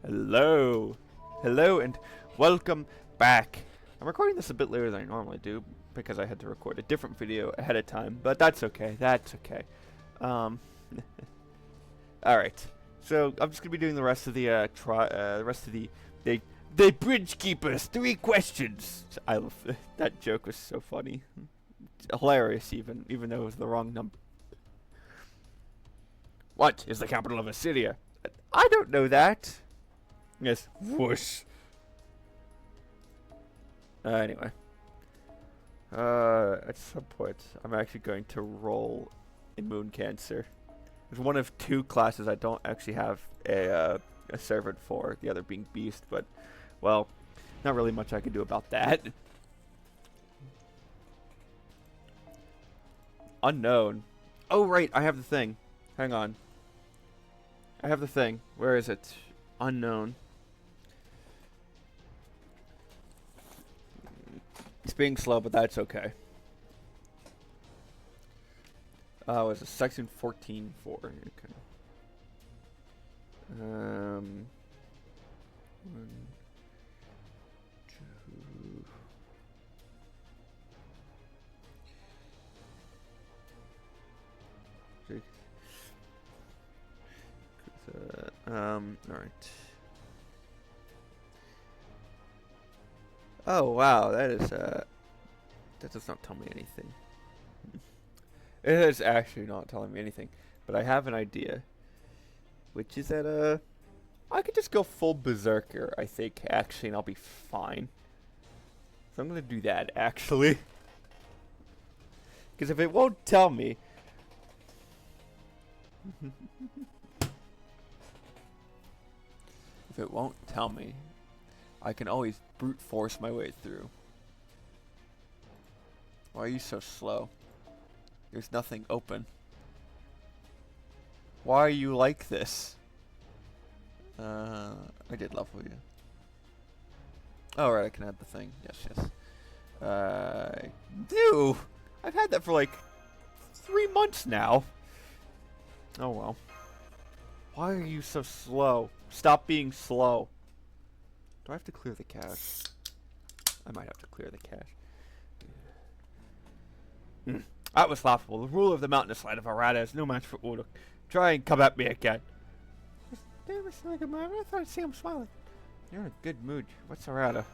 Hello. Hello and welcome back. I'm recording this a bit later than I normally do because I had to record a different video ahead of time, but that's okay. That's okay. Um Alright. So I'm just gonna be doing the rest of the they bridge keepers, 3 questions. I love that joke was so funny. Hilarious even though it was the wrong number. What is the capital of Assyria? I don't know that. Yes, whoosh. Anyway. At some point, I'm actually going to roll in Moon Cancer. It's one of 2 classes I don't actually have a servant for, the other being Beast, but, well, not really much I can do about that. Unknown. Oh, right, I have the thing. Hang on. I have the thing. Where is it? Unknown. It's being slow, but that's okay. Was it section 14.4? Okay. 1, 2, 6. Alright. Oh wow, that is that does not tell me anything. It is actually not telling me anything, but I have an idea, which is that I could just go full berserker, I think, actually, and I'll be fine. So I'm gonna do that actually, because if it won't tell me. If it won't tell me, I can always brute force my way through. Why are you so slow? There's nothing open. Why are you like this? I did level you. Oh right, I can add the thing. Yes, yes. Dude! I've had that for like 3 months now. Oh well. Why are you so slow? Stop being slow. Do I have to clear the cache? I might have to clear the cache. That was laughable. The ruler of the mountainous light of Arata is no match for Uruk. Try and come at me again. Damn, it's like a man. I thought I'd see him smiling. You're in a good mood. What's Arata?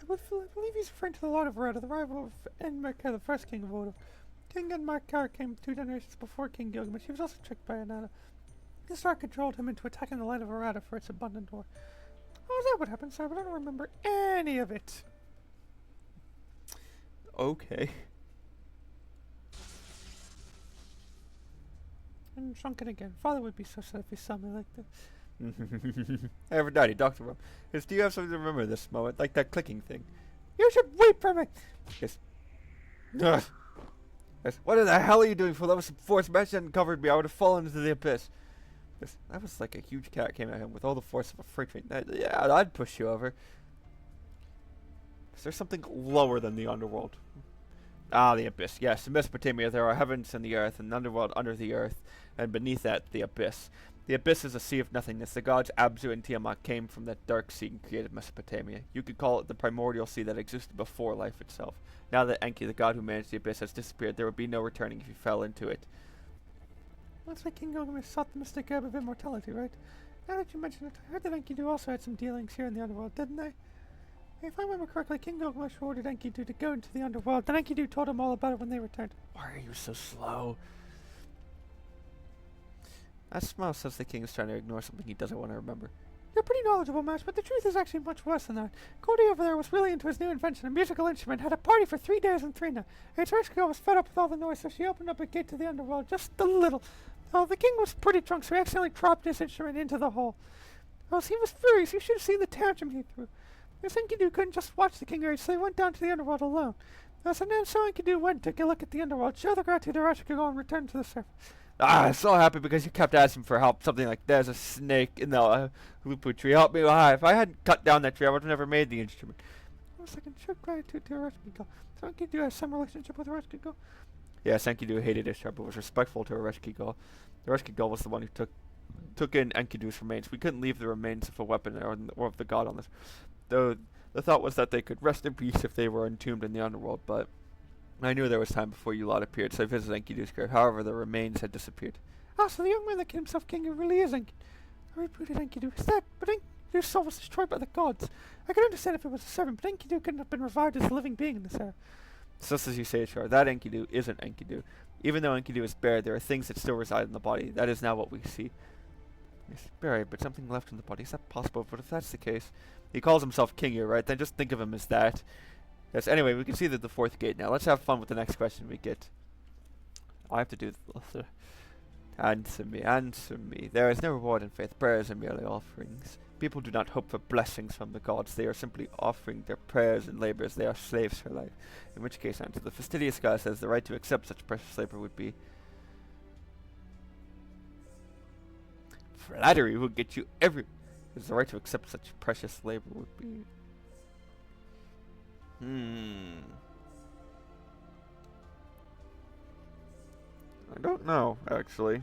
I believe he's referring to the Lord of Arata, the rival of Enmerkar, the first king of Uruk. King Enmerkar came 2 generations before King Gilgamesh. He was also tricked by Anata. This star controlled him into attacking the light of Arata for its abundant ore. Oh, is that what happened, sir? But I don't remember any of it. Okay. And shrunken again. Father would be so sad if he saw me like this. Aphrodite, Dr. Rum. Yes, do you have something to remember this moment? Like that clicking thing? You should wait for me! Yes. Ugh. Yes. What the hell are you doing? For love of force, match hadn't covered me. I would have fallen into the abyss. Yes. That was like a huge cat came at him with all the force of a freight train. Yeah, I'd push you over. Is there something lower than the underworld? Ah, the abyss. Yes, in Mesopotamia there are heavens and the earth, and the underworld under the earth, and beneath that, the abyss. The abyss is a sea of nothingness. The gods Abzu and Tiamat came from that dark sea and created Mesopotamia. You could call it the primordial sea that existed before life itself. Now that Enki, the god who managed the abyss, has disappeared, there would be no returning if you fell into it. Looks like King Gilgamesh sought the mystic herb of immortality, right? Now that you mention it, I heard that Enkidu also had some dealings here in the underworld, didn't they? If I remember correctly, King Gilgamesh ordered Enkidu to go into the underworld, then Enkidu told him all about it when they returned. Why are you so slow? That smile says the king is trying to ignore something he doesn't want to remember. You're pretty knowledgeable, Mash, but the truth is actually much worse than that. Cody over there was really into his new invention, a musical instrument, had a party for 3 days and 3 nights. Ereshkigal was fed up with all the noise, so she opened up a gate to the underworld, just a little. Oh, the king was pretty drunk, so he accidentally dropped his instrument into the hole. Oh, he was furious. You should have seen the tantrum he threw. Enkidu couldn't just watch the king rage, so he went down to the underworld alone. So Enkidu went to look at the underworld, show the gratitude to Ereshkigal, and return to the surface. I'm so happy because you kept asking for help. Something like there's a snake in the lupu tree. Help me high. If I hadn't cut down that tree, I would have never made the instrument. I was like, show gratitude to Ereshkigal. So Enkidu has some relationship with Ereshkigal. Yes, Enkidu hated Ishtar, but was respectful to Ereshkigal. Ereshkigal was the one who took took in Enkidu's remains. We couldn't leave the remains of a weapon or of the god on this. Though the thought was that they could rest in peace if they were entombed in the underworld, but I knew there was time before you lot appeared, so I visited Enkidu's grave. However, the remains had disappeared. Ah, so the young man that killed himself king really is Enkidu. I rebooted Enkidu. Is that? But Enkidu's soul was destroyed by the gods. I could understand if it was a servant, but Enkidu couldn't have been revived as a living being in this era. Just as you say, Char, that Enkidu isn't Enkidu. Even though Enkidu is buried, there are things that still reside in the body. That is now what we see. He's buried, but something left in the body. Is that possible? But if that's the case, he calls himself king here, right? Then just think of him as that. Yes, anyway, we can see the fourth gate now. Let's have fun with the next question we get. I have to do the answer me, answer me. There is no reward in faith. Prayers are merely offerings. People do not hope for blessings from the gods. They are simply offering their prayers and labors. They are slaves for life. In which case, answer. The fastidious guy says the right to accept such precious labor would be flattery will get you every. The right to accept such precious labor would be. I don't know, actually.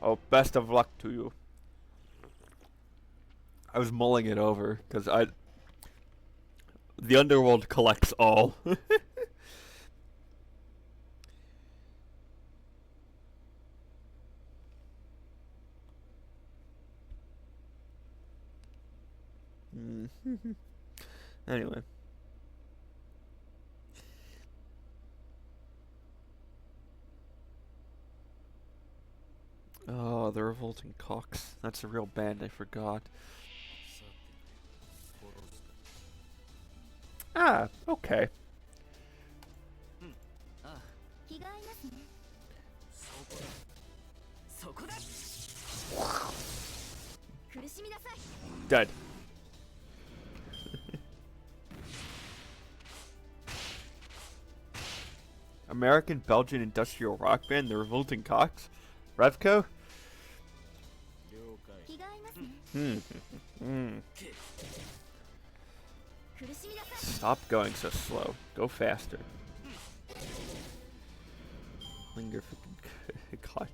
Oh, best of luck to you. I was mulling it over, because the underworld collects all. Anyway. Oh, the Revolting Cocks. That's a real band, I forgot. Ah, okay. Dead. American Belgian industrial rock band, the Revolting Cocks? Revco? Stop going so slow. Go faster. Linger for God.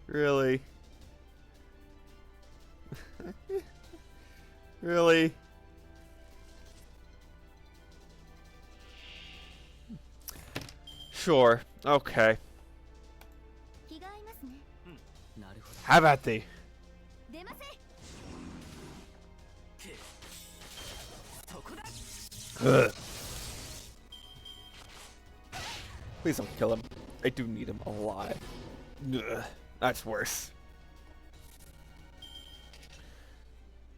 Really? Really? Sure. Okay. Have at thee. Ugh. Please don't kill him. I do need him alive. Ugh. That's worse.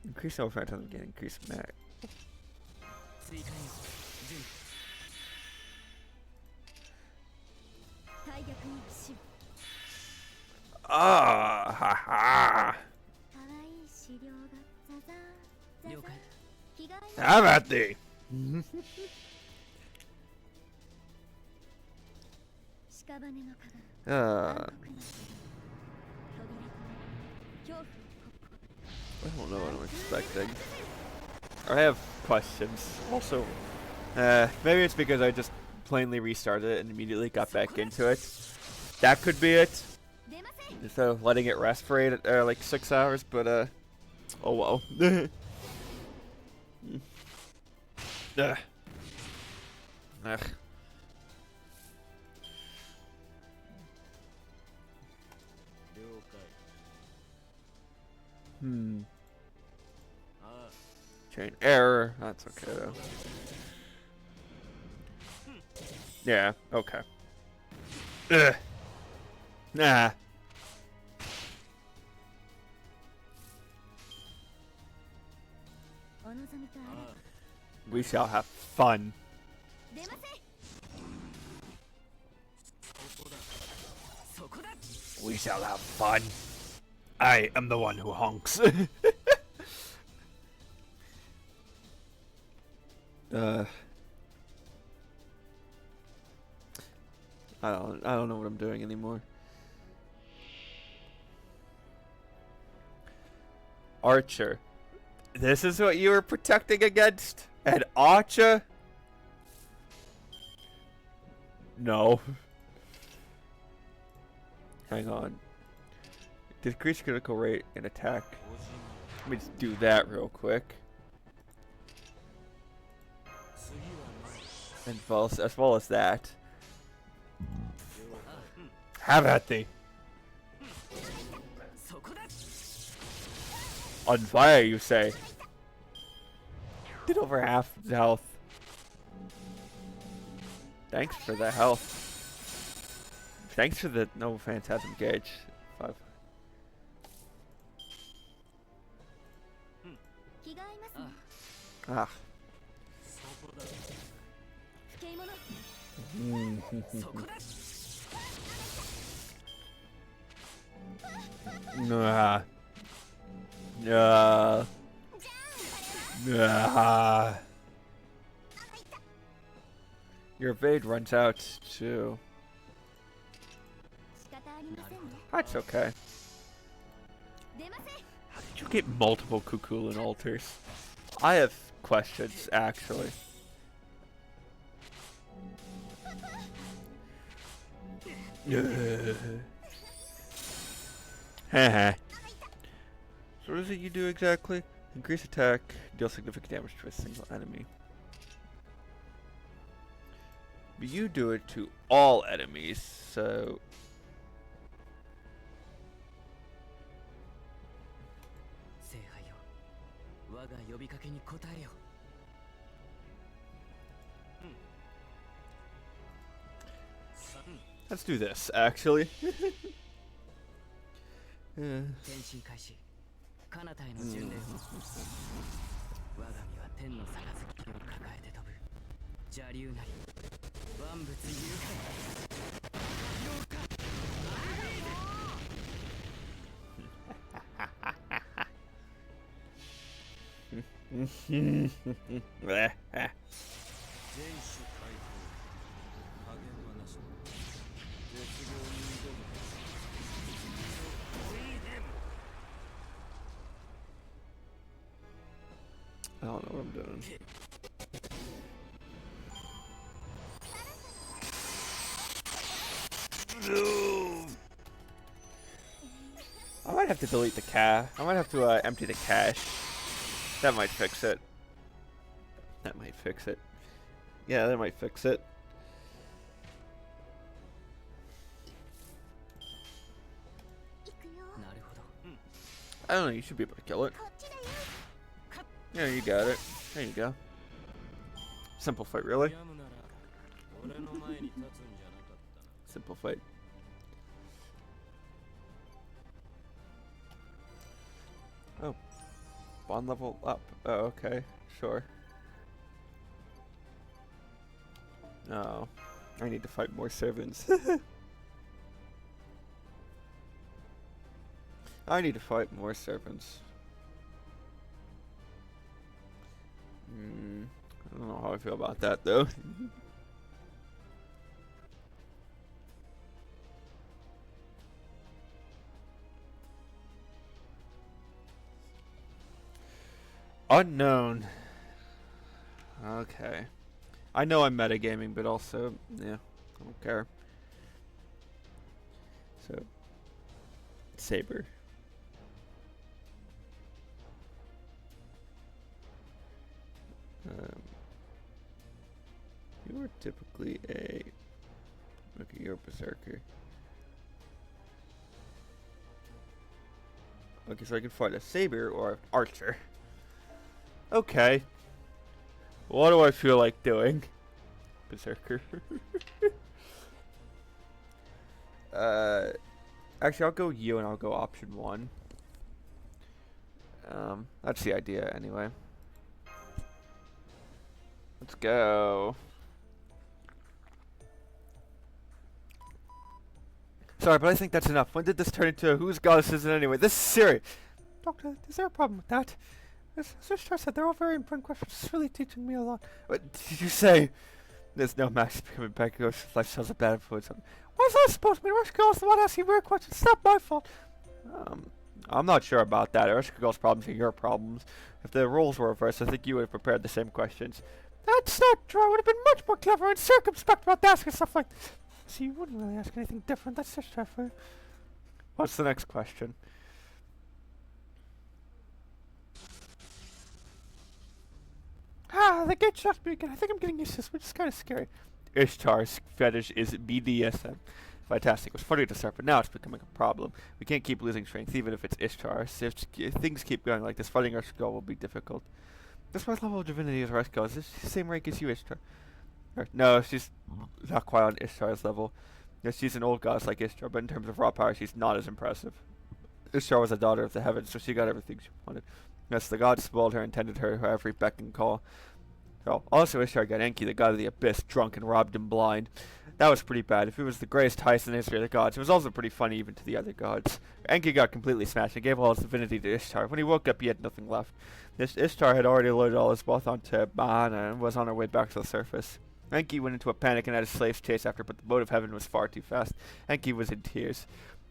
Increase overtime time again. Increase mag. Ah, ha ha. Have at thee. I don't know what I'm expecting. I have questions. Also, maybe it's because I just plainly restarted it and immediately got back into it. That could be it. Instead of letting it rest for like 6 hours, but oh well. Ugh. Ugh. Chain error. That's okay though. Yeah. Okay. Ugh. Nah. We shall have fun. We shall have fun. I am the one who honks. I don't know what I'm doing anymore. Archer. This is what you were protecting against? An archer? No. Hang on. Decrease critical rate and attack. Let me just do that real quick. And as well as that. Have at thee. On fire, you say? Did over half the health. Thanks for the health. Thanks for the no phantasm gauge. 5. Ah. Nah. Nah. Nah. Your evade runs out too. That's okay. How did you get multiple Kukulin altars? I have questions, actually. Haha. So what is it you do exactly? Increase attack, deal significant damage to a single enemy. But you do it to all enemies, so... Let's do this, actually. I don't know what I'm doing. I might have to delete the cache. I might have to empty the cache. That might fix it. That might fix it. Yeah, that might fix it. I don't know, you should be able to kill it. Yeah, you got it. There you go. Simple fight, really. Simple fight. Oh. Bond level up. Oh, okay. Sure. Oh. I need to fight more servants. I need to fight more servants. I don't know how I feel about that, though. Unknown. Okay. I know I'm metagaming, but also, yeah, I don't care. So, Saber. You are typically a... Okay, you're a berserker. Okay, so I can fight a saber or an archer. Okay. What do I feel like doing? Berserker. Actually, I'll go you and I'll go option 1. That's the idea anyway. Let's go. Sorry, but I think that's enough. When did this turn into a whose goddess is it anyway? This is serious. Doctor, is there a problem with that? As Sister said, they're all very important questions. It's really teaching me a lot. What did you say? There's no Max becoming back. Lifestyle's a bad influence. Why is that supposed to be? Ereshkigal's the one asking weird questions. It's not my fault. I'm not sure about that. Ereshkigal's problems are your problems. If the roles were reversed, I think you would have prepared the same questions. That's not true. I would have been much more clever and circumspect about asking stuff like this. See, you wouldn't really ask anything different. That's just for. What's the next question? The gate shocked me again. I think I'm getting used to this, which is kind of scary. Ishtar's fetish is BDSM. Fantastic. It was funny to start, but now it's becoming a problem. We can't keep losing strength, even if it's Ishtar. If things keep going like this, fighting Ereshkigal will be difficult. This what level of divinity is Ereshkigal? Is this the same rank as you, Ishtar? No, she's not quite on Ishtar's level. Yes, she's an old goddess like Ishtar, but in terms of raw power, she's not as impressive. Ishtar was a daughter of the heavens, so she got everything she wanted. Yes, the gods spoiled her and tended her to every beck and call. So, also Ishtar got Enki, the god of the abyss, drunk and robbed him blind. That was pretty bad. If it was the greatest heist in the history of the gods, it was also pretty funny even to the other gods. Enki got completely smashed and gave all his divinity to Ishtar. When he woke up, he had nothing left. Ishtar had already loaded all his wealth onto Mahana and was on her way back to the surface. Enki went into a panic and had his slaves chase after, but the boat of heaven was far too fast. Enki was in tears.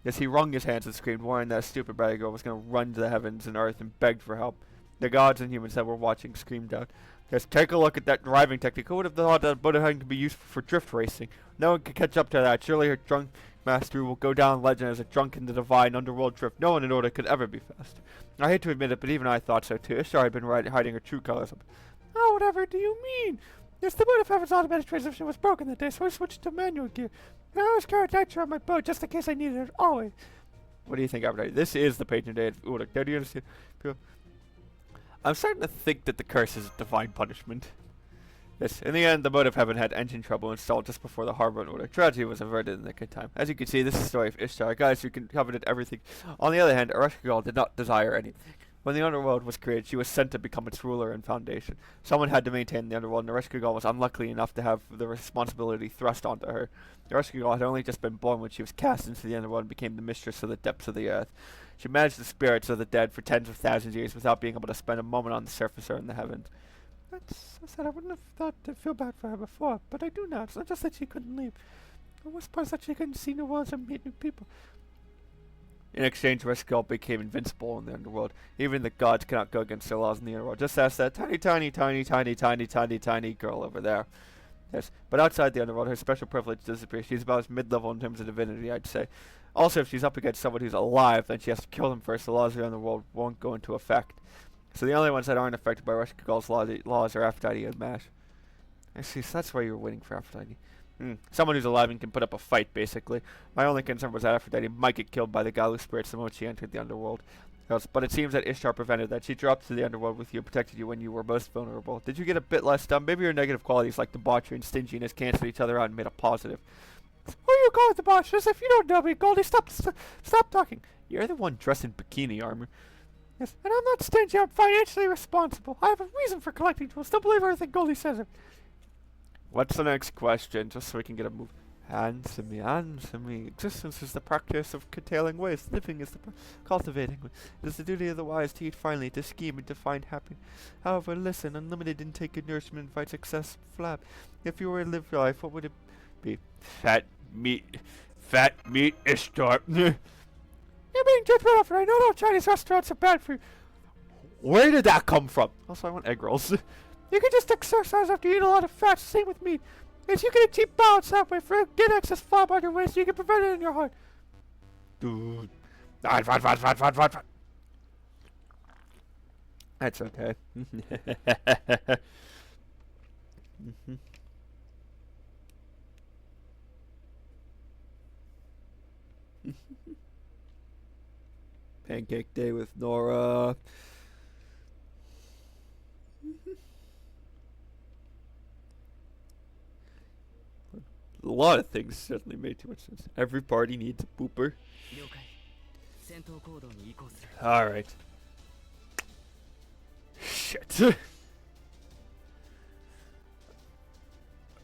As he wrung his hands and screamed, warning that a stupid bad girl was going to run to the heavens and earth and begged for help. The gods and humans that were watching screamed out, "Just take a look at that driving technique. Who would have thought that a boat of heaven could be used for drift racing? No one could catch up to that. Surely her drunk master will go down legend as a drunk in the divine underworld drift. No one in order could ever be faster." I hate to admit it, but even I thought so too. Ishtar had been hiding her true colors. Oh, whatever do you mean? Yes, the boat of heaven's automatic transmission was broken that day, so I switched to manual gear. And I always carried nitro on my boat just in case I needed it, always. What do you think, Aphrodite? This is the patron day of Uruk. Now, do you understand? I'm starting to think that the curse is a divine punishment. Yes, in the end, the boat of heaven had engine trouble installed just before the harbor in Uruk. Tragedy was averted in the good time. As you can see, this is the story of Ishtar, guys who coveted everything. On the other hand, Ereshkigal did not desire anything. When the underworld was created, she was sent to become its ruler and foundation. Someone had to maintain the underworld, and Ereshkigal was unlucky enough to have the responsibility thrust onto her. Ereshkigal had only just been born when she was cast into the underworld and became the mistress of the depths of the earth. She managed the spirits of the dead for tens of thousands of years without being able to spend a moment on the surface or in the heavens. That's I said I wouldn't have thought to feel bad for her before, but I do now. It's not just that she couldn't leave. The worst part is that she couldn't see new worlds and meet new people. In exchange, Ereshkigal became invincible in the underworld. Even the gods cannot go against their laws in the underworld. Just ask that tiny girl over there. Yes, but outside the underworld, her special privilege disappears. She's about as mid-level in terms of divinity, I'd say. Also, if she's up against someone who's alive, then she has to kill them first. The laws of the underworld won't go into effect. So the only ones that aren't affected by Ereshkigal's laws are Aphrodite and Mash. I see, so that's why you were waiting for Aphrodite. Someone who's alive and can put up a fight, basically. My only concern was that Aphrodite might get killed by the Galu spirits the moment she entered the underworld. But it seems that Ishtar prevented that. She dropped to the underworld with you and protected you when you were most vulnerable. Did you get a bit less dumb? Maybe your negative qualities like debauchery and stinginess canceled each other out and made a positive. Who are you calling debaucherous? If you don't know me, Goldie, stop talking. You're the one dressed in bikini armor. Yes, and I'm not stingy. I'm financially responsible. I have a reason for collecting tools. Don't believe everything Goldie says. What's the next question? Just so we can get a move. Answer me. Existence is the practice of curtailing waste. Living is the cultivating. It is the duty of the wise to eat finely, to scheme, and to find happiness. However, listen, unlimited intake of nourishment invites excess flab. If you were to live your life, what would it be? Fat meat, Ishtar. You're being judgmental, right? No, Chinese restaurants are bad for you. Where did that come from? Also, I want egg rolls. You can just exercise after you eat a lot of fat. Same with meat. If you get a cheap balance that way, get excess flab on your waist, you can prevent it in your heart. Dude. Fat. That's okay. Pancake day with Nora. A lot of things certainly made too much sense. Every party needs a pooper. Alright. Shit.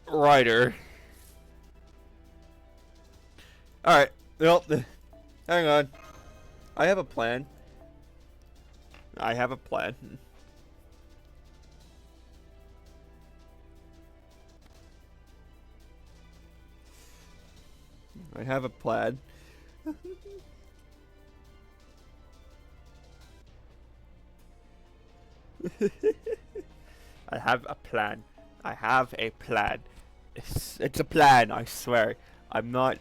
Ryder. Alright. Well, hang on. I have a plan. I have a plan. I have a plan. I have a plan. I have a plan. It's a plan, I swear. I'm not...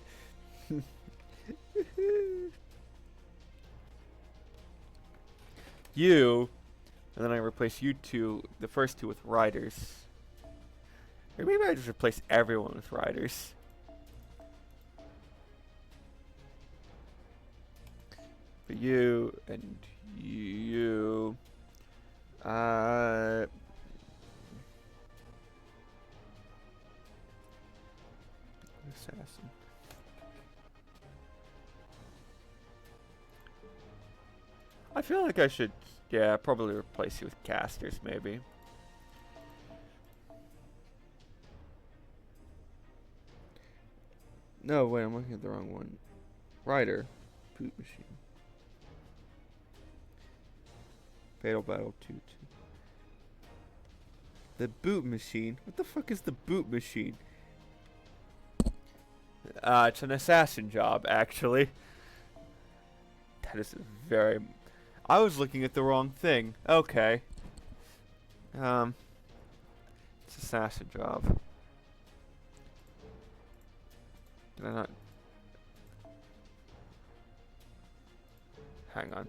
You, and then I replace you two, the first two, with riders. Or maybe I just replace everyone with riders. For you and you. Assassin. I feel like I should, yeah, probably replace you with casters, maybe. No, wait, I'm looking at the wrong one. Rider. Boot machine. Fatal Battle 2-2. The boot machine? What the fuck is the boot machine? It's an assassin job, actually. That is very... I was looking at the wrong thing. Okay. It's assassin job. Did I not... Hang on.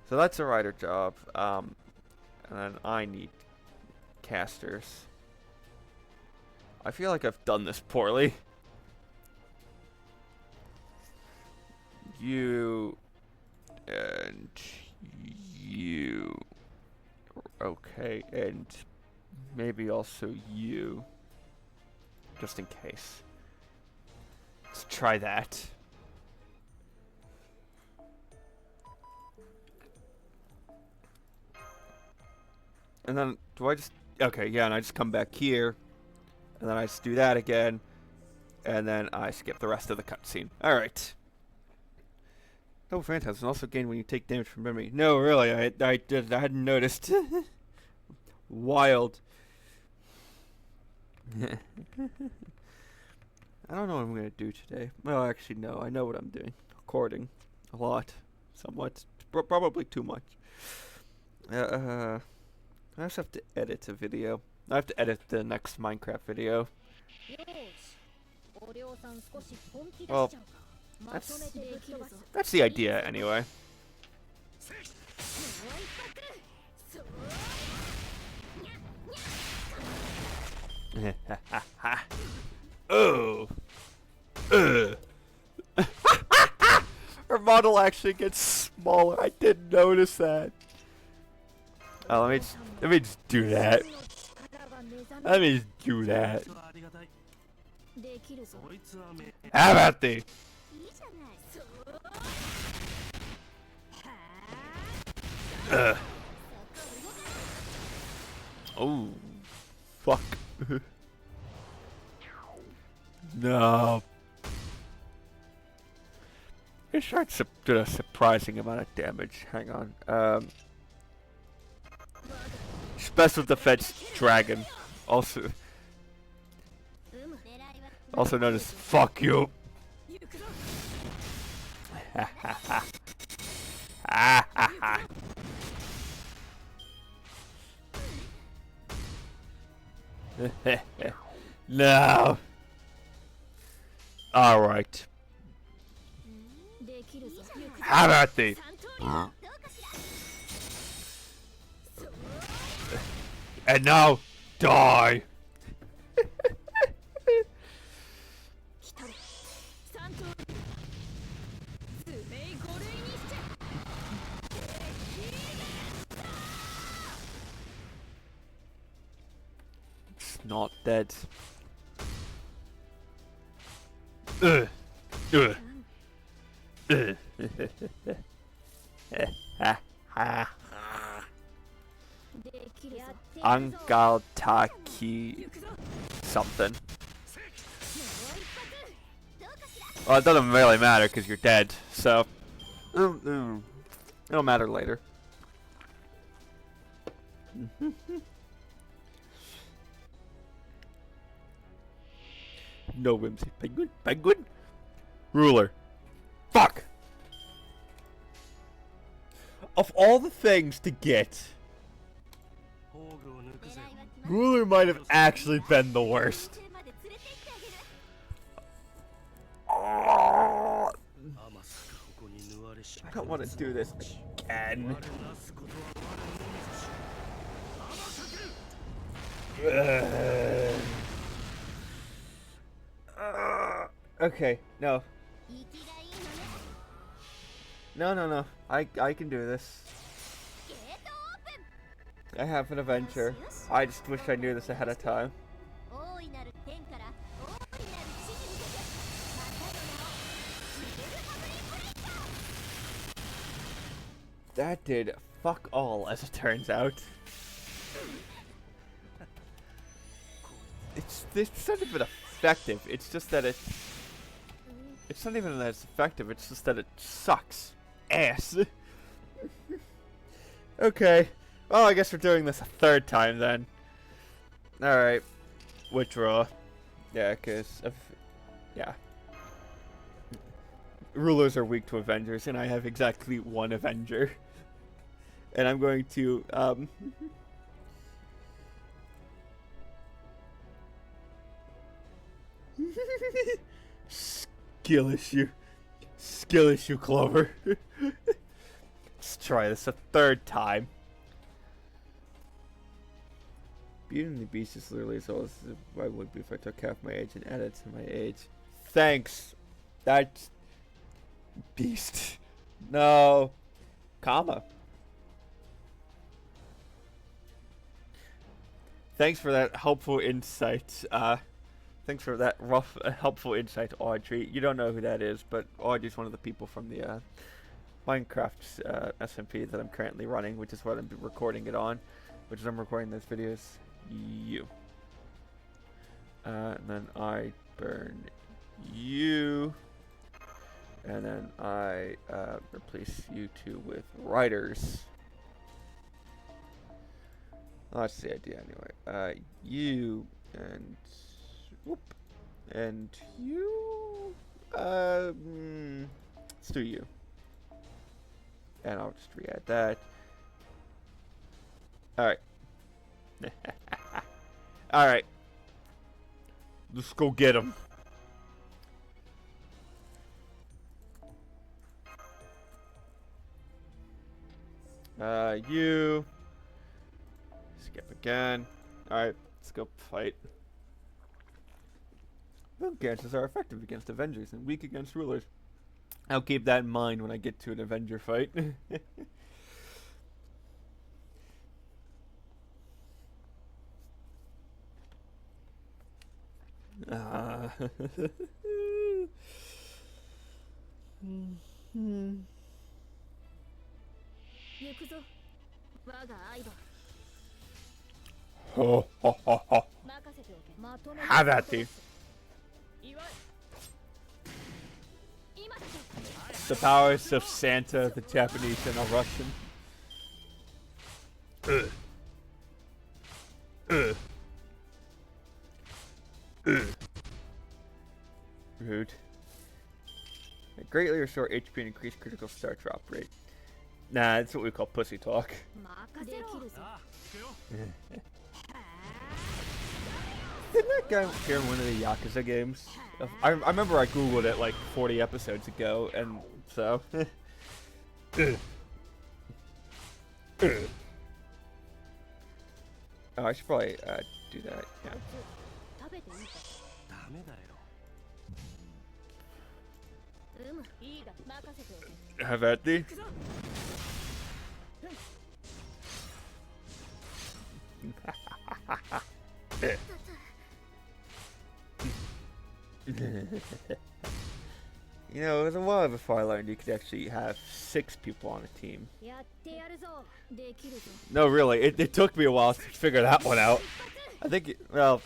So that's a rider job. And then I need casters. I feel like I've done this poorly. You and you. Okay, and maybe also you. Just in case. Let's try that. And then, do I just... Okay, yeah, and I just come back here. And then I just do that again. And then I skip the rest of the cutscene. Alright. No phantasm also gained when you take damage from memory. No, really, I hadn't noticed. Wild. I don't know what I'm going to do today. Well, actually, no, I know what I'm doing. Recording. A lot. Somewhat. Probably too much. I also have to edit a video. I have to edit the next Minecraft video. Well, that's the idea anyway. Oh. Her model actually gets smaller. I didn't notice that. Oh, let me just do that. Let me just do that. How about this? Oh, fuck. No. It starts to a surprising amount of damage. Hang on. Special Defense Dragon. Also known as Fuck You. No. Alright. How about this? And now, die! It's not dead. Angaltaki something. Well, it doesn't really matter because you're dead, so it'll matter later. No whimsy. Penguin? Penguin? Ruler. Fuck! Of all the things to get Ruler might have actually been the worst. Oh, I don't want to do this again. Okay, no. No. I can do this. I have an adventure. I just wish I knew this ahead of time. That did fuck all, as it turns out. It's not even effective. It's just that it's not even that it's effective. It's just that it sucks ass. Okay. Well, I guess we're doing this a third time then. All right. Withdraw. Yeah, yeah. Rulers are weak to Avengers, and I have exactly one Avenger. And I'm going to, Skill issue, Clover. Let's try this a third time. Beauty and the Beast is literally as old as I would be if I took half my age and added to my age. Thanks. That's Beast. No. Comma. Thanks for that helpful insight. Thanks for that helpful insight, Audrey. You don't know who that is, but Audrey's one of the people from the Minecraft SMP that I'm currently running, which is what I'm recording it on, which is I'm recording those videos. You. And then I burn you. And then I replace you two with writers. Oh, that's the idea anyway. You and whoop, and you. Let's do you. And I'll just re-add that. All right. All right. Let's go get him. You. Skip again. Alright, let's go fight. Moon cancers are effective against Avengers and weak against rulers. I'll keep that in mind when I get to an Avenger fight. Ho ho ho ho. Have at thee. The powers of Santa, the Japanese, and a Russian. Rude. Greatly restore HP and increase critical star drop rate. Nah, that's what we call pussy talk. Didn't that guy appear in one of the Yakuza games? I remember I googled it like 40 episodes ago, and so... Oh, I should probably do that, yeah. Have at thee. You know, it was a while before I learned you could actually have 6 people on a team. No, really, it took me a while to figure that one out. I think, well,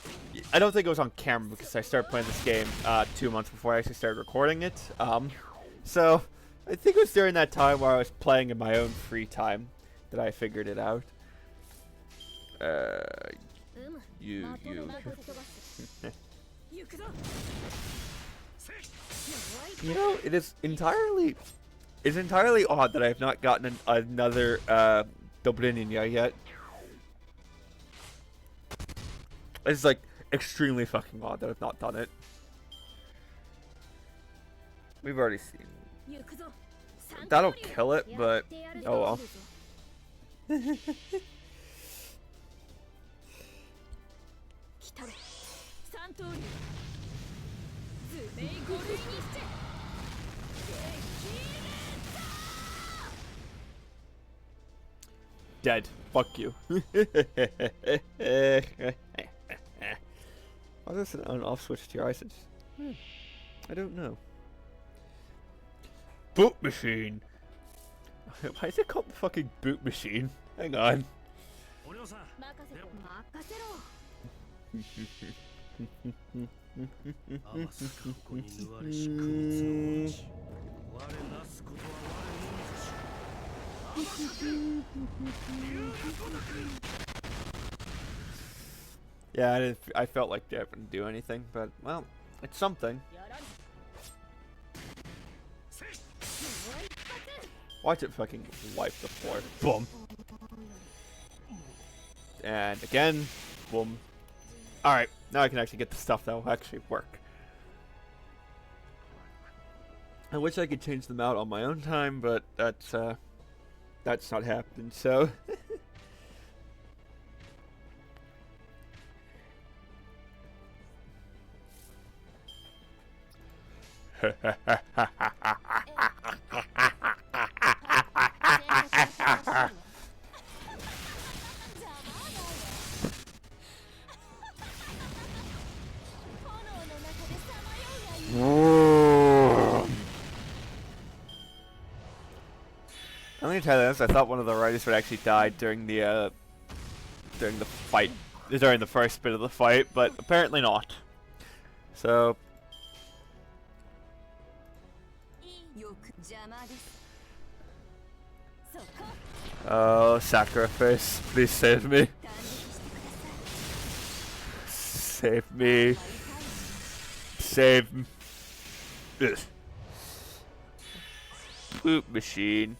I don't think it was on camera because I started playing this game 2 months before I actually started recording it. So, I think it was during that time where I was playing in my own free time that I figured it out. You. You know, it's entirely odd that I have not gotten another Dobrynia yet. It's like extremely fucking odd that I've not done it. We've already seen. That'll kill it, but oh well. Dead. Fuck you. Why is this an on-off switch to your eyesight? I don't know. Boot machine. Why is it called the fucking boot machine? Hang on. Yeah, I felt like they wouldn't do anything, but well, it's something. Watch it fucking wipe the floor. Boom. And again, boom. Alright, now I can actually get the stuff that will actually work. I wish I could change them out on my own time, but that's not happening, so. I'm gonna tell you this, I thought one of the riders would actually die during the fight, during the first bit of the fight, but apparently not. So. Oh, sacrifice, please save me. Save me. Save me. Poop machine.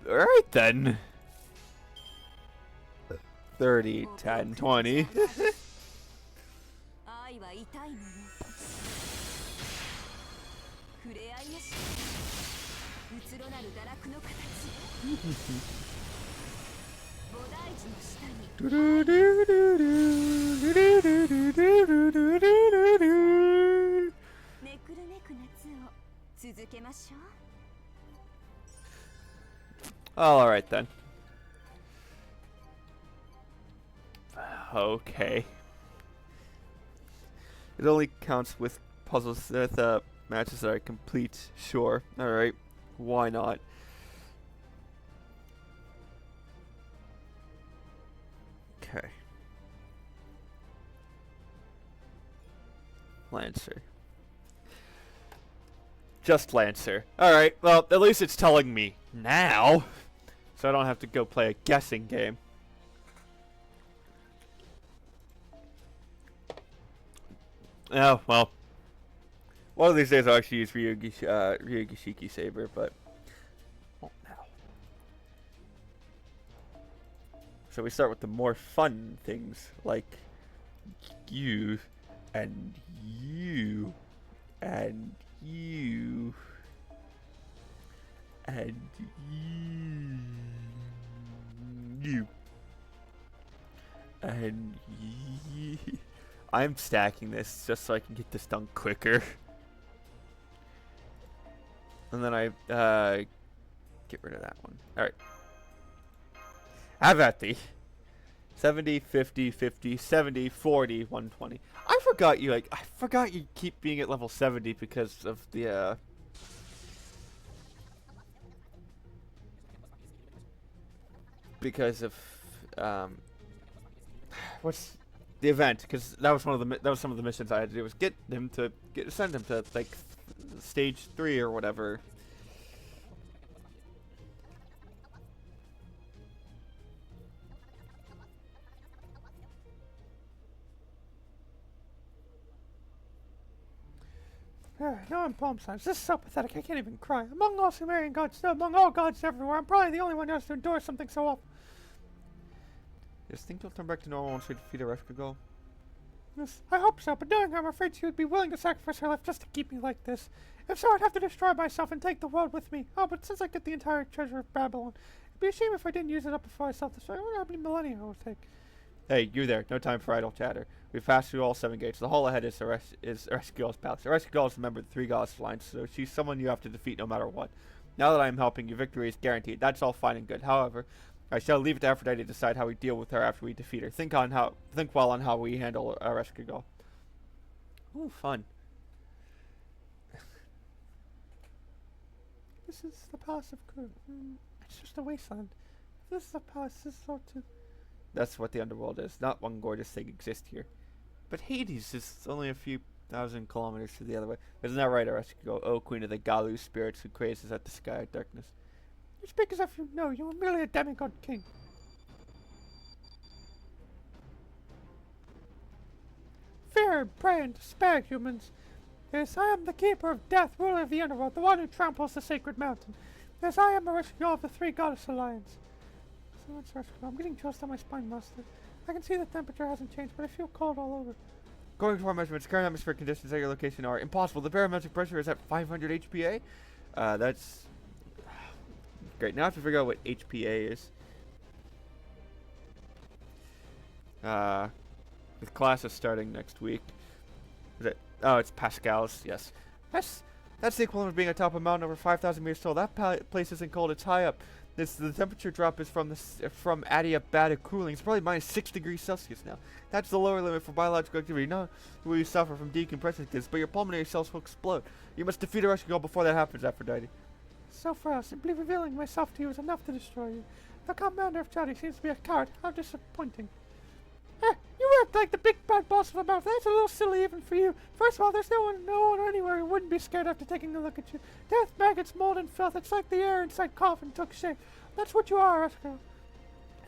Alright then. 30, 10, 20. Alright then. Okay. It only counts with puzzles with matches that I complete. Sure. Alright. Why not? Okay. Lancer. Just Lancer. Alright, well, at least it's telling me now. So I don't have to go play a guessing game. Oh, well. One of these days I'll actually use Ryugishiki Saber, but won't now. So we start with the more fun things, like you, and you, and you, and you, and you. I'm stacking this just so I can get this done quicker. And then I get rid of that one. Alright. Have at thee. 70, 50, 50, 70, 40, 120. I forgot you keep being at level 70 because of the what's the event, because that was some of the missions I had to do, was send him to like stage 3 or whatever. No, I'm palm signs. This is so pathetic. I can't even cry. Among all Sumerian gods, among all gods everywhere, I'm probably the only one who has to endure something so awful. Guess think you'll turn back to normal once we defeat Ereshkigal? Yes, I hope so, but knowing her, I'm afraid she would be willing to sacrifice her life just to keep me like this. If so, I'd have to destroy myself and take the world with me. Oh, but since I get the entire treasure of Babylon, it'd be a shame if I didn't use it up before I self-destroy. I wonder how many millennia it will take. Hey, you there. No time for idle chatter. We've passed through all 7 gates. The hall ahead is Ereshkigal's palace. Ereshkigal is a member of the 3 Goddess Alliance, so she's someone you have to defeat no matter what. Now that I am helping you, victory is guaranteed. That's all fine and good. However, I shall leave it to Aphrodite to decide how we deal with her after we defeat her. Think well on how we handle Ereshkigal. Ooh, fun. This is the Palace of Kur. It's just a wasteland. If this is the palace, this is all too... That's what the underworld is. Not one gorgeous thing exists here. But Hades is only a few thousand kilometers to the other way. Isn't that right, Ereshkigal? Oh, queen of the Galu spirits who crazes at the sky of darkness. You speak as if you know. You are merely a demigod king. Fear, pray, and despair, humans. Yes, I am the keeper of death, ruler of the underworld, the one who tramples the sacred mountain. Yes, I am Ereshkigal of the 3 Goddess Alliance. So that's Ereshkigal. I'm getting chills down my spine, Master. I can see the temperature hasn't changed, but I feel cold all over. According to our measurements, current atmospheric conditions at your location are impossible. The barometric pressure is at 500 HPA. That's great. Now I have to figure out what HPA is. The class is starting next week. Is it? Oh, it's Pascal's. Yes. That's the equivalent of being atop a mountain over 5,000 meters tall. That place isn't cold. It's high up. The temperature drop is from adiabatic cooling. It's probably minus 6 degrees Celsius now. That's the lower limit for biological activity. Not will you suffer from decompression conditions, but your pulmonary cells will explode. You must defeat Ereshkigal before that happens, Aphrodite. So far, simply revealing myself to you is enough to destroy you. The commander of Chadi seems to be a coward. How disappointing. You act like the big bad boss of a mountain. That's a little silly even for you. First of all, there's no one anywhere who wouldn't be scared after taking a look at you. Death, maggots, mold, and filth. It's like the air inside coffin took shape. That's what you are, Ereshkigal.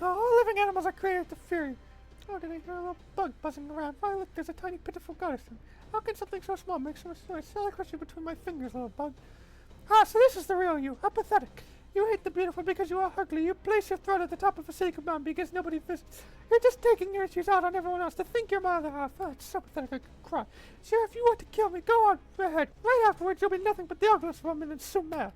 All living animals are created to fear you. Oh, did I hear a little bug buzzing around? Why, look, there's a tiny pitiful goddess. How can something so small make so much noise? I crushed you between my fingers, little bug. Ah, so this is the real you. Apathetic. You hate the beautiful because you are ugly. You place your throne at the top of a sacred mountain because nobody visits. You're just taking your issues out on everyone else to think you're my other half. Oh, it's so pathetic I could cry. Sure, if you want to kill me, go on ahead. Right afterwards, you'll be nothing but the ugliest woman and so mad.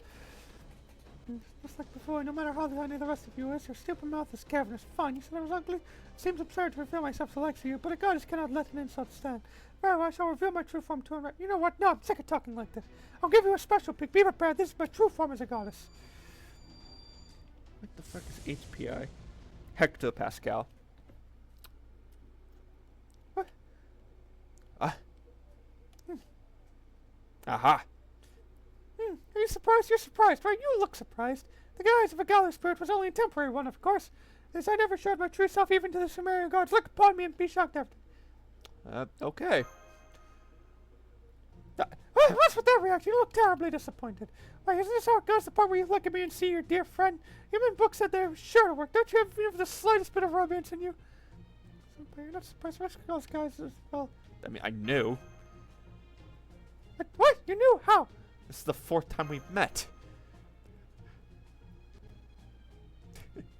Just like before, no matter how tiny the rest of you is, your stupid mouth is cavernous. Fine, you said I was ugly? It seems absurd to reveal myself so like you, but a goddess cannot let an insult stand. Very well, I shall reveal my true form to her. You know what? No, I'm sick of talking like this. I'll give you a special peek. Be prepared. This is my true form as a goddess. What the fuck is HPI? Hectopascal. What? Aha! Are you surprised? You're surprised, right? You look surprised. The guise of a Galu spirit was only a temporary one, of course. As I never showed my true self even to the Sumerian gods. Look upon me and be shocked after. Okay. What's with that reaction? You look terribly disappointed. Why, isn't this how it goes? The part where you look at me and see your dear friend? Human books said they were sure to work. Don't you have even the slightest bit of romance in you? So, you're not surprised Ereshkigal's guys as well. I mean, I knew. What? You knew? How? This is the 4th time we've met.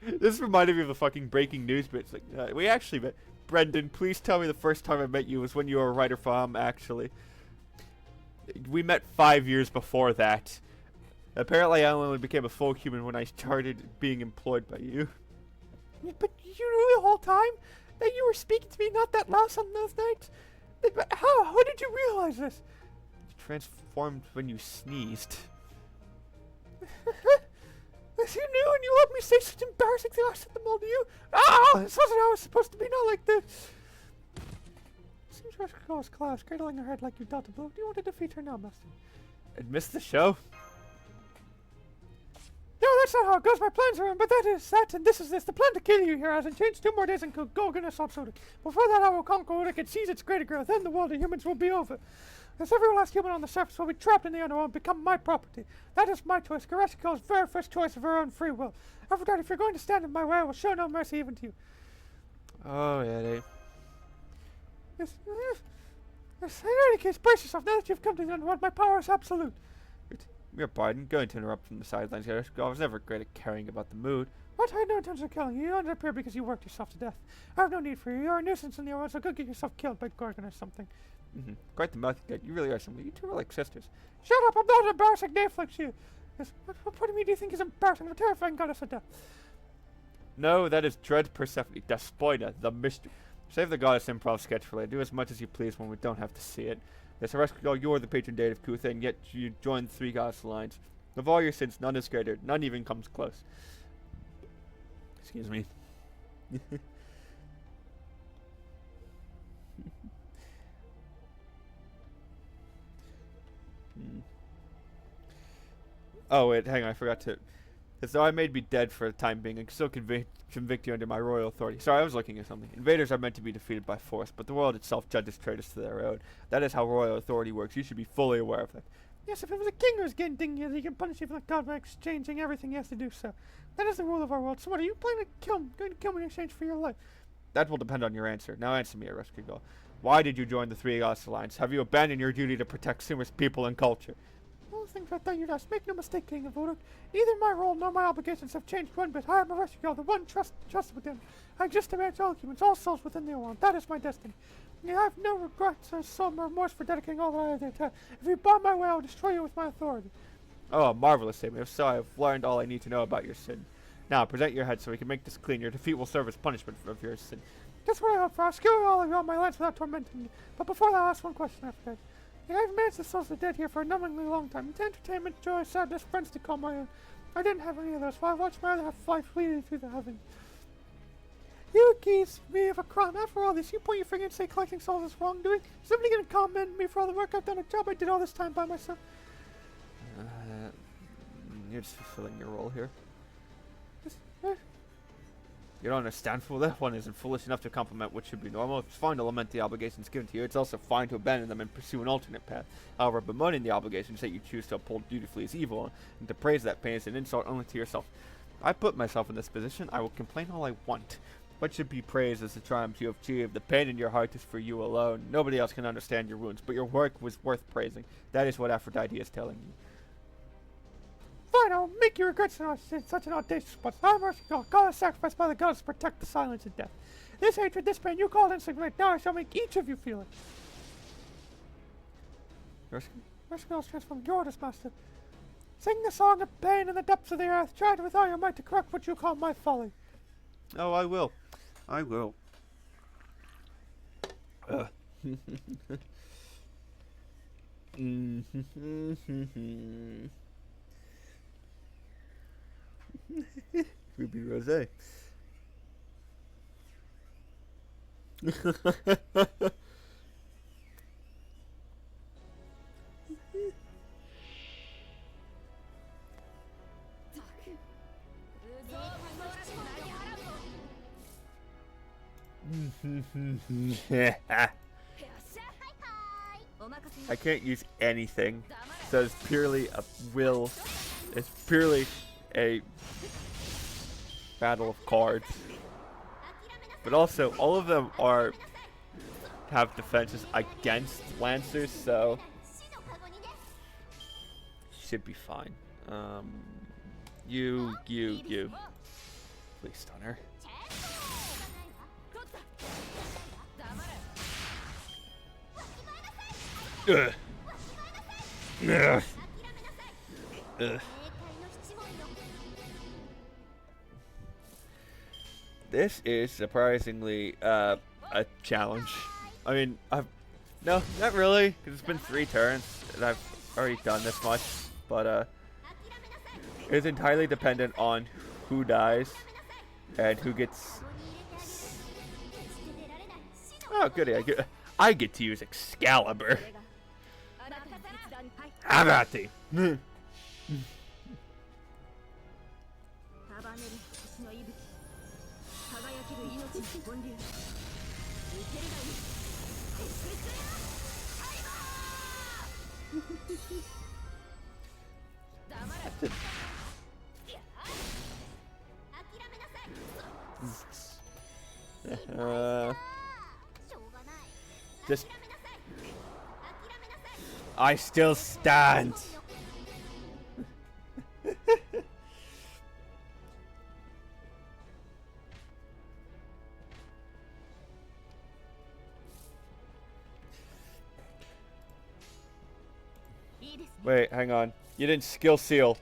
This reminded me of the fucking breaking news bit. It's like, we actually met. Brendan, please tell me the first time I met you was when you were a writer for actually. We met 5 years before that. Apparently I only became a full human when I started being employed by you. But you knew the whole time that you were speaking to me, not that louse on those nights? But how? How did you realize this? You transformed when you sneezed. Yes, you knew and you let me say such embarrassing things. I said them all to you. Oh, this wasn't how it was supposed to be, not like this. Seems Ereshkigal's class, cradling her head like you thought to blow. Do you want to defeat her now, Master? I'd missed the show. No, that's not how it goes. My plans are in, but that is that, and this is this. The plan to kill you here hasn't changed. 2 more days and Gogol assault Sudik. Before that, I will conquer Udik and seize its greater growth. Then the world of humans will be over. As every last human on the surface will be trapped in the underworld and become my property. That is my choice. Ereshkigal's very first choice of her own free will. Aphrodite, if you're going to stand in my way, I will show no mercy even to you. Oh, yeah, they... Yes. Yes. In any case, brace yourself. Now that you've come to the underworld, my power is absolute. Your pardon, going to interrupt from the sidelines here. I was never great at caring about the mood. What? I had no intention of killing you. You ended up here because you worked yourself to death. I have no need for you. You're a nuisance in the world, so go get yourself killed by Gorgon or something. Quite the mouth you get. You really are something. You two are like sisters. Shut up! I'm not an embarrassing name like you. Yes, what part of me do you think is embarrassing? I'm a terrifying goddess of death. No, that is Dread Persephone, Despoina, the mystery. Save the goddess improv sketch for later. Do as much as you please when we don't have to see it. Yes, Ereshkigal, you are the patron deity of Kutha, and yet you joined the Three Goddess Alliance. Of all your sins, none is greater. None even comes close. Excuse me. Oh wait, hang on, I forgot to. As though I may be dead for the time being, I can still convict you under my royal authority. Sorry, I was looking at something. Invaders are meant to be defeated by force, but the world itself judges traitors to their own. That is how royal authority works. You should be fully aware of that. Yes, if it was a king who was getting dignity, he can punish even a god by exchanging everything he has to do so. That is the rule of our world. So what, are you planning to going to kill me in exchange for your life? That will depend on your answer. Now answer me, Ereshkigal. Why did you join the Three Goddess Alliance? Have you abandoned your duty to protect Sumer's people and culture? All the things I thought you'd ask. Make no mistake, King of Voodoo. Neither my role nor my obligations have changed one bit. I am Ereshkigal, the one trusted within. I exist to manage all humans, all souls within the world. That is my destiny. I have no regrets or soul remorse for dedicating all that I have to. If you bar my way, I will destroy you with my authority. Oh, a marvelous statement. If so, I have learned all I need to know about your sin. Now, present your head so we can make this clean. Your defeat will serve as punishment of your sin. That's what I hope for. I'll skewer all of you on my lands without tormenting you. But before that, I'll ask one question I forgot. I've managed the souls of the dead here for a numbingly long time. It's entertainment, joy, sadness, friends to call my own. I didn't have any of those, so I watched my other half fly fleeting through the heavens. You accuse me of a crime. After all this, you point your finger and say collecting souls is wrongdoing? Somebody gonna commend me for all the work I've done, a job I did all this time by myself? You're just fulfilling your role here. Just, You don't understand, fool. That one isn't foolish enough to compliment what should be normal. It's fine to lament the obligations given to you. It's also fine to abandon them and pursue an alternate path. However, bemoaning the obligations that you choose to uphold dutifully is evil, and to praise that pain is an insult only to yourself. I put myself in this position. I will complain all I want. What should be praised is the triumphs you have achieved. The pain in your heart is for you alone. Nobody else can understand your wounds, but your work was worth praising. That is what Aphrodite is telling you. Fine, I'll make you regret such an audacious but I'm Ereshkigal, goddess sacrificed by the gods to protect the silence of death. This hatred, this pain you called insignificant, now I shall make each of you feel it. Ereshkigal's transformed Goddess Master. Sing the song of pain in the depths of the earth. Try with all your might to correct what you call my folly. Oh, I will. I will. Ruby Rosé. I can't use anything, so it's purely a will. It's purely a battle of cards. But also, all of them have defenses against Lancers, so should be fine. You. Please stun her. Ugh. Ugh. Ugh. This is surprisingly a challenge. I mean, no, not really, because it's been 3 turns and I've already done this much. But it's entirely dependent on who dies and who gets. Oh, goody! I get to use Excalibur. Habati. Just I still stand. Wait, hang on. You didn't skill seal.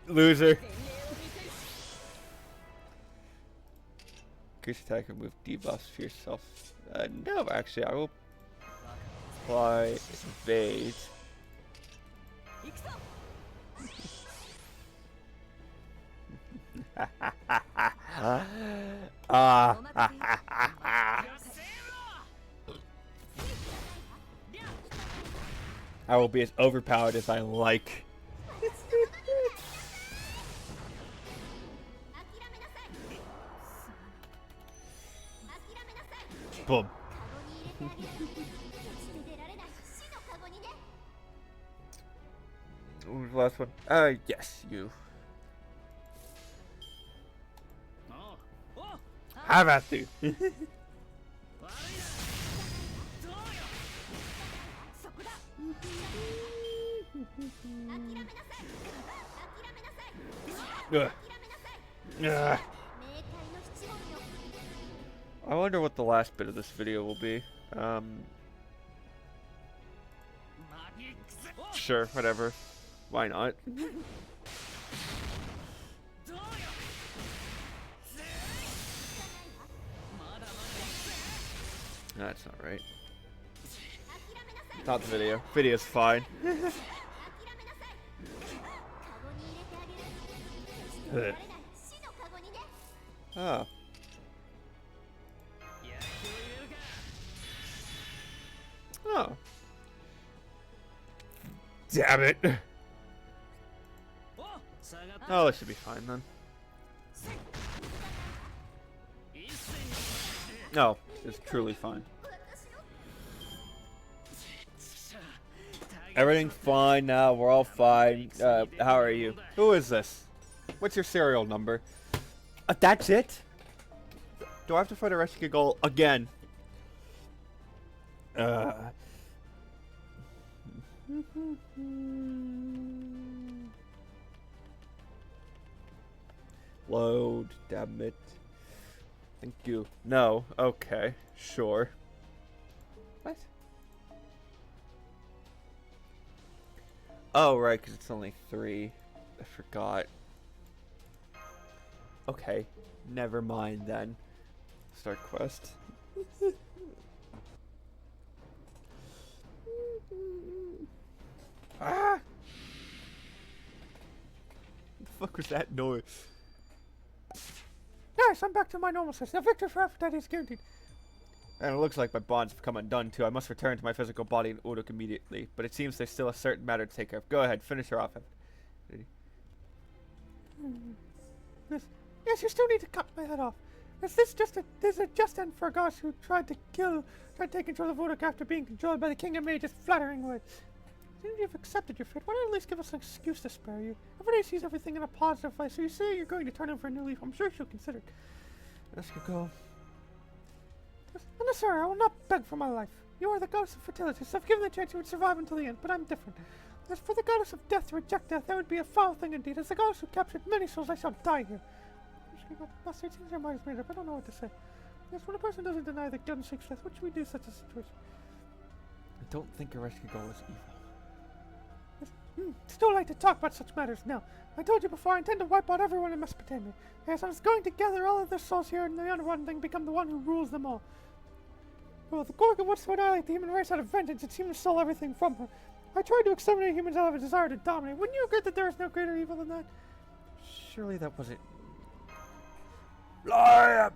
Loser. Increase attack and move debuffs for yourself. No, actually, I will apply evade. I will be as overpowered as I like. Boom. Who's the last one? Yes, you. Have at you. I wonder what the last bit of this video will be. Sure, whatever. Why not? That's not right. Not the video. Video's fine. Oh. Oh. Damn it. Oh, this should be fine then. No, it's truly fine. Everything's fine now. We're all fine. How are you? Who is this? What's your serial number? That's it? Do I have to fight Ereshkigal again? Load, damn it. Thank you. No. Okay. Sure. What? Oh, right, because it's only 3. I forgot. Okay. Never mind then. Start quest. Ah! What the fuck was that noise? Yes, I'm back to my normal size. The victory for Aphrodite is guaranteed. And it looks like my bonds have come undone too. I must return to my physical body and Uruk immediately. But it seems there's still a certain matter to take care of. Go ahead, finish her off. Yes, you still need to cut my head off. Is this just a just end for a goddess who tried to take control of Uruk after being controlled by the king of made just flattering words? Since you've accepted your fate, why not at least give us an excuse to spare you? Everybody sees everything in a positive light, so you say you're going to turn over a new leaf. I'm sure she'll consider it. Ereshkigal. No, sir, I will not beg for my life. You are the goddess of fertility, so if given the chance you would survive until the end, but I'm different. As for the goddess of death to reject death, that would be a foul thing indeed. As the goddess who captured many souls, I shall die here. Master, it seems your mind is made up. I don't know what to say. Yes, when a person doesn't deny that God seeks death, what should we do in such a situation? I don't think Ereshkigal is evil. Still like to talk about such matters now. I told you before I intend to wipe out everyone in Mesopotamia. Yes, I was going to gather all of their souls here in the underworld and then become the one who rules them all. Well, the Gorgon once would annihilate the human race out of vengeance. It seemed to steal everything from her. I tried to exterminate humans out of a desire to dominate. Wouldn't you agree that there is no greater evil than that? Surely that wasn't... Liar!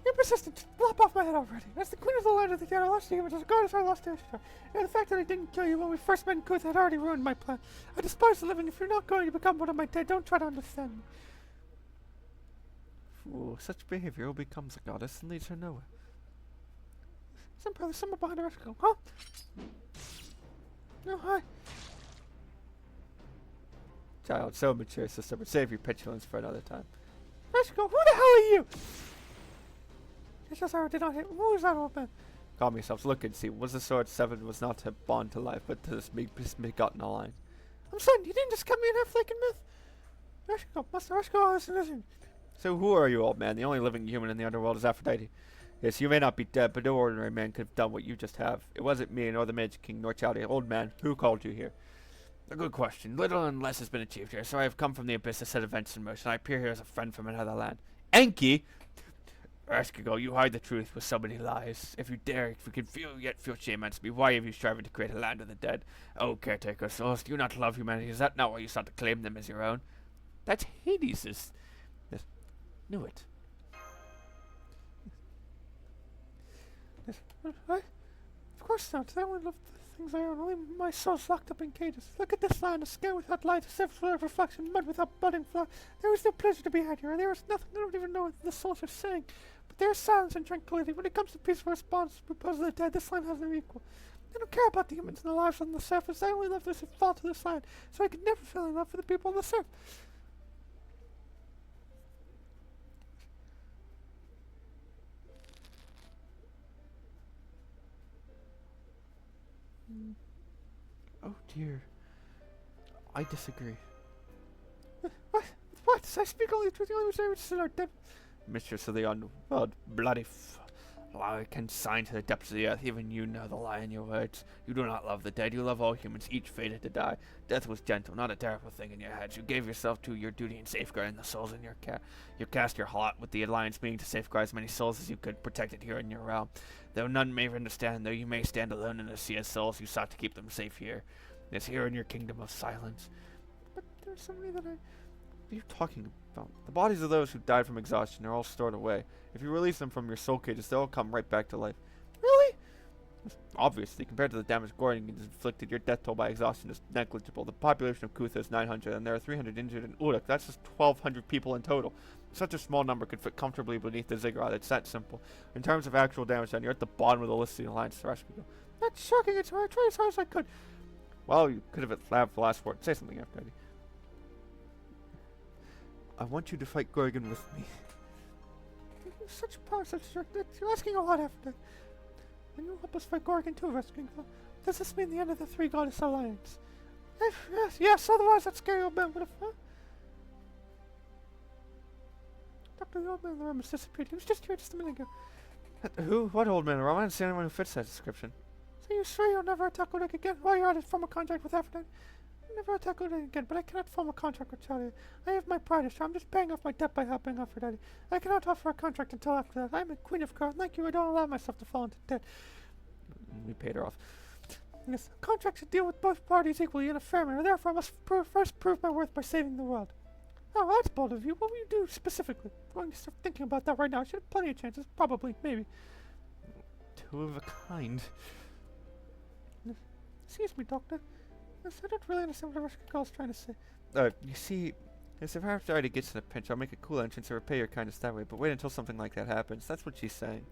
You're persistent. Just lop off my head already. As the queen of the land of the dead, I lost to humans. As a goddess, I lost to Ishtar. And the fact that I didn't kill you when we first met in Kuth had already ruined my plan. I despise the living. If you're not going to become one of my dead, don't try to understand me. Fool, such behavior becomes a goddess and leads her nowhere. There's someone behind Ereshkigal, huh? No, hi. Child, so mature, sister, but save your petulance for another time. Ereshkigal, who the hell are you? It's just I did not hit. Who is that old man? Calm yourselves, look and see. Was the sword severed was not to bond to life, but to this misbegotten alliance. I'm certain you didn't just cut me in half like in myth. Ereshkigal, Master Ereshkigal, listen. So who are you, old man? The only living human in the underworld is Aphrodite. Yes, you may not be dead, but no ordinary man could have done what you just have. It wasn't me, nor the Magic King, nor Chowdy. Old man, who called you here? A good question. Little and less has been achieved here, so I have come from the abyss to set events in motion. I appear here as a friend from another land. Enki! Ereshkigal, you hide the truth with so many lies. If you dare, if you can yet feel shame against me, why have you striven to create a land of the dead? Oh, caretaker souls, do you not love humanity? Is that not why you sought to claim them as your own? That's Hades'. Yes, knew it. Yes, of course not. I only love the things I own. Only my soul's locked up in cages. Look at this land, a sky without light, a silver reflection, mud without budding flower. There is no pleasure to be had here. There is nothing. I don't even know what the souls are saying. But there is silence and tranquility. When it comes to peaceful response to the proposal of the dead, this land has no equal. I don't care about the humans and the lives on the surface. I only love this and fall to this land, so I could never feel in love for the people on the surface. Oh dear. I disagree. What? What? I speak only the truth. The only reserves are dead. Mistress of the underworld, bloody lie consigned to the depths of the earth. Even you know the lie in your words. You do not love the dead. You love all humans, each fated to die. Death was gentle, not a terrible thing in your heads. You gave yourself to your duty in safeguarding the souls in your care. You cast your lot with the alliance meaning to safeguard as many souls as you could, protected here in your realm. Though none may understand, though you may stand alone in the sea of souls, you sought to keep them safe here. It's here in your kingdom of silence. But there's somebody that I... What are you talking about? The bodies of those who died from exhaustion are all stored away. If you release them from your soul cages, they'll all come right back to life. Really? Obviously, compared to the damage Gorgon has inflicted, your death toll by exhaustion is negligible. The population of Kutha is 900, and there are 300 injured in Uruk. That's just 1,200 people in total. Such a small number could fit comfortably beneath the ziggurat. It's that simple. In terms of actual damage done, you're at the bottom of the list of the Alliance Ereshkigal. That's shocking. It's I tried as hard as I could. Well, you could have labbed the last word. Say something, Afghani. I want you to fight Gorgon with me. You're such power, such strength. You're asking a lot after. And you'll help us fight Gorgon too, Ereshkigal. Does this mean the end of the Three Goddess Alliance? Yes, otherwise that scary old man would have... Doctor, the old man in the room has disappeared. He was just here just a minute ago. Who? What old man? I don't see anyone who fits that description. So you're sure you'll never attack Uruk again? While you're at it, form a contract with Aphrodite? Never attack Uruk again, but I cannot form a contract with Chari. I have my pride issue. I'm just paying off my debt by helping Aphrodite. I cannot offer a contract until after that. I am a queen of Kar, and like you, I don't allow myself to fall into debt. We paid her off. Yes, a contract should deal with both parties equally in a fair manner. Therefore, I must first prove my worth by saving the world. Oh, well, that's bold of you. What will you do specifically? I'm going to start thinking about that right now. I should have plenty of chances. Probably, maybe. Two of a kind. Excuse me, Doctor. Yes, I don't really understand what Ereshkigal is trying to say. You see, if Aphrodite gets in a pinch, I'll make a cool entrance and repay your kindness that way, but wait until something like that happens. That's what she's saying.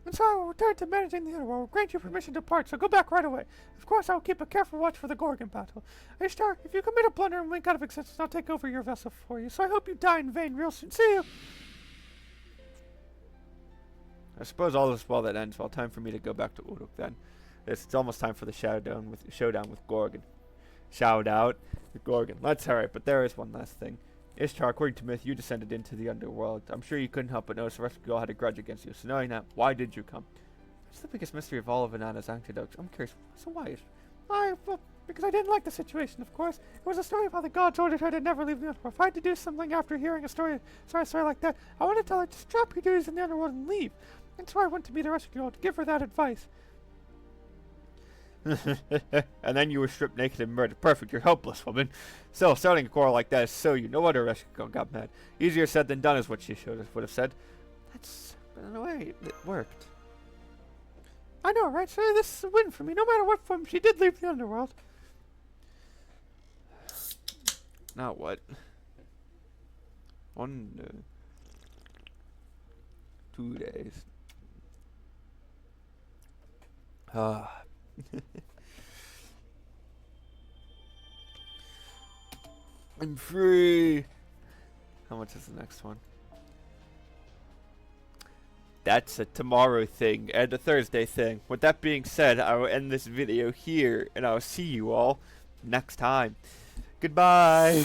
And so I will return to managing the underworld. I will grant you permission to depart, so go back right away. Of course, I will keep a careful watch for the Gorgon battle. Ishtar, if you commit a blunder and wink out of existence, I'll take over your vessel for you. So I hope you die in vain real soon. See you! I suppose all is well that ends. Well, time for me to go back to Uruk then. It's almost time for the showdown with Gorgon. Shout out with Gorgon. Let's hurry, but there is one last thing. Ishtar, according to myth, you descended into the underworld. I'm sure you couldn't help but notice Ereshkigal had a grudge against you. So knowing that, why did you come? That's the biggest mystery of all of Inanna's antidotes. I'm curious, so why? Well, because I didn't like the situation, of course. It was a story of how the gods ordered her to never leave the underworld. If I had to do something after hearing a story like that, I want to tell her, just drop your duties in the underworld and leave. That's why I went to meet Ereshkigal, to give her that advice. And then you were stripped naked and murdered. Perfect, you're helpless, woman. Still, starting a quarrel like that is so you. No wonder Ereshkigal got mad. Easier said than done is what she would have said. But in a way, it worked. I know, right? So this is a win for me. No matter what form, she did leave the underworld. Now what? 2 days. I'm free. How much is the next one? That's a tomorrow thing and a Thursday thing. With that being said, I will end this video here, and I will see you all next time. Goodbye.